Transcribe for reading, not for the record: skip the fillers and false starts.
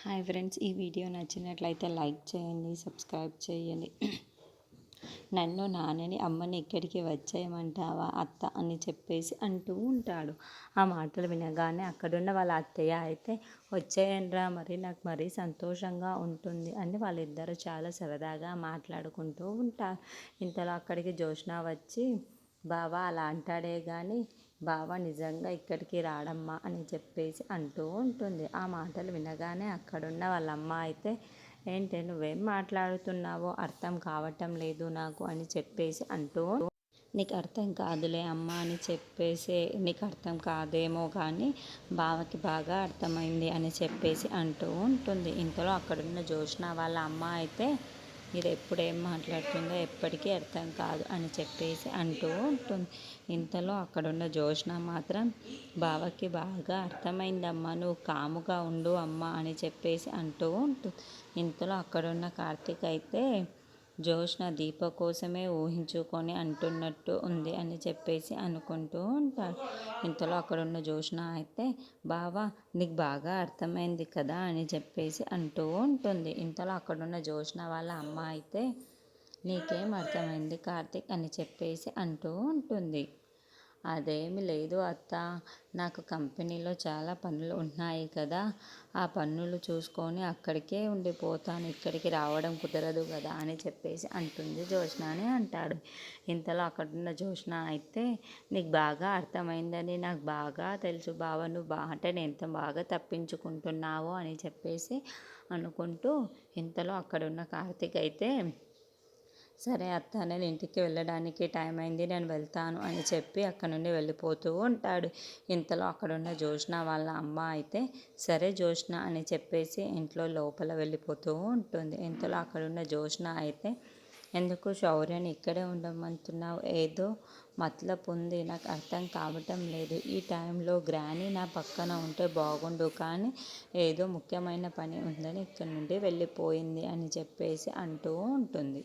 Hi friends, ఈ video నచ్చినట్లయితే like చేయండి, సబ్స్క్రైబ్ చేయండి. నన్ను నాన్నని అమ్మని ఇక్కడికి వచ్చేయమంటావా అత్త అని చెప్పేసి అంటూ ఉంటాడు. ఆ మాటలు వినగానే అక్కడున్న వాళ్ళ అత్తయ్య అయితే వచ్చేయండిరా, మరి నాకు మరీ సంతోషంగా ఉంటుంది అని వాళ్ళిద్దరూ చాలా సరదాగా మాట్లాడుకుంటూ ఉంటారు. ఇంతలో అక్కడికి జ్యోత్స్న వచ్చి, బావా అలా అంటాడే కానీ బావ నిజంగా ఇక్కడికి రాడమ్మా అని చెప్పేసి అంటూ ఉంటుంది. ఆ మాటలు వినగానే అక్కడున్న వాళ్ళ అమ్మ అయితే, ఏంటి నువ్వేం మాట్లాడుతున్నావో అర్థం కావటం లేదు నాకు అని చెప్పేసి అంటూ, నీకు అర్థం కాదులే అమ్మ అని చెప్పేసి, నీకు అర్థం కాదేమో కానీ బావకి బాగా అర్థమైంది అని చెప్పేసి అంటూ ఉంటుంది. ఇంతలో అక్కడున్న జ్యోత్స్న వాళ్ళ అమ్మ అయితే, ఇది ఎప్పుడు ఏం మాట్లాడుతుందో ఎప్పటికీ అర్థం కాదు అని చెప్పేసి అంటూ ఉంటుంది. ఇంతలో అక్కడున్న జ్యోత్స్న మాత్రం, బావకి బాగా అర్థమైందమ్మా, నువ్వు కాముగా ఉండు అమ్మ అని చెప్పేసి అంటూ ఉంటుంది. ఇంతలో అక్కడున్న కార్తీక్ అయితే, జ్యోత్స్న దీప కోసమే ఊహించుకొని అంటున్నట్టు ఉంది అని చెప్పేసి అనుకుంటూ ఉంటాడు. ఇంతలో అక్కడున్న జ్యోత్స్న అయితే, బావా నీకు బాగా అర్థమైంది కదా అని చెప్పేసి అంటూ ఉంటుంది. ఇంతలో అక్కడున్న జ్యోత్స్న వాళ్ళ అమ్మ అయితే, నీకేం అర్థమైంది కార్తీక్ అని చెప్పేసి అంటూ ఉంటుంది. అదేమి లేదు అత్త, నాకు కంపెనీలో చాలా పనులు ఉన్నాయి కదా, ఆ పనులు చూసుకొని అక్కడికే ఉండిపోతాను, ఇక్కడికి రావడం కుదరదు కదా అని చెప్పేసి అంటుంది జ్యోత్స్న అని అంటాడు. ఇంతలో అక్కడున్న జ్యోత్స్న అయితే, నీకు బాగా అర్థమైందని నాకు బాగా తెలుసు బావ, నువ్వు మాటని ఎంత బాగా తప్పించుకుంటున్నావో అని చెప్పేసి అనుకుంటూ, ఇంతలో అక్కడున్న కార్తీక్ అయితే, సరే అత్త, నేను ఇంటికి వెళ్ళడానికి టైం అయింది, నేను వెళ్తాను అని చెప్పి అక్కడ నుండి వెళ్ళిపోతూ ఉంటాడు. ఇంతలో అక్కడున్న జ్యోత్స్న వాళ్ళ అమ్మ అయితే, సరే జ్యోత్స్న అని చెప్పేసి ఇంట్లో లోపల వెళ్ళిపోతూ ఉంటుంది. ఇంతలో అక్కడున్న జ్యోత్స్న అయితే, ఎందుకు శౌర్యని ఇక్కడే ఉండమంటున్నావు, ఏదో మతలబు ఉంది, నాకు అర్థం కావటం లేదు, ఈ టైంలో గ్రాని నా పక్కన ఉంటే బాగుండు, కానీ ఏదో ముఖ్యమైన పని ఉందని ఇక్కడి నుండి వెళ్ళిపోయింది అని చెప్పేసి అంటూ ఉంటుంది.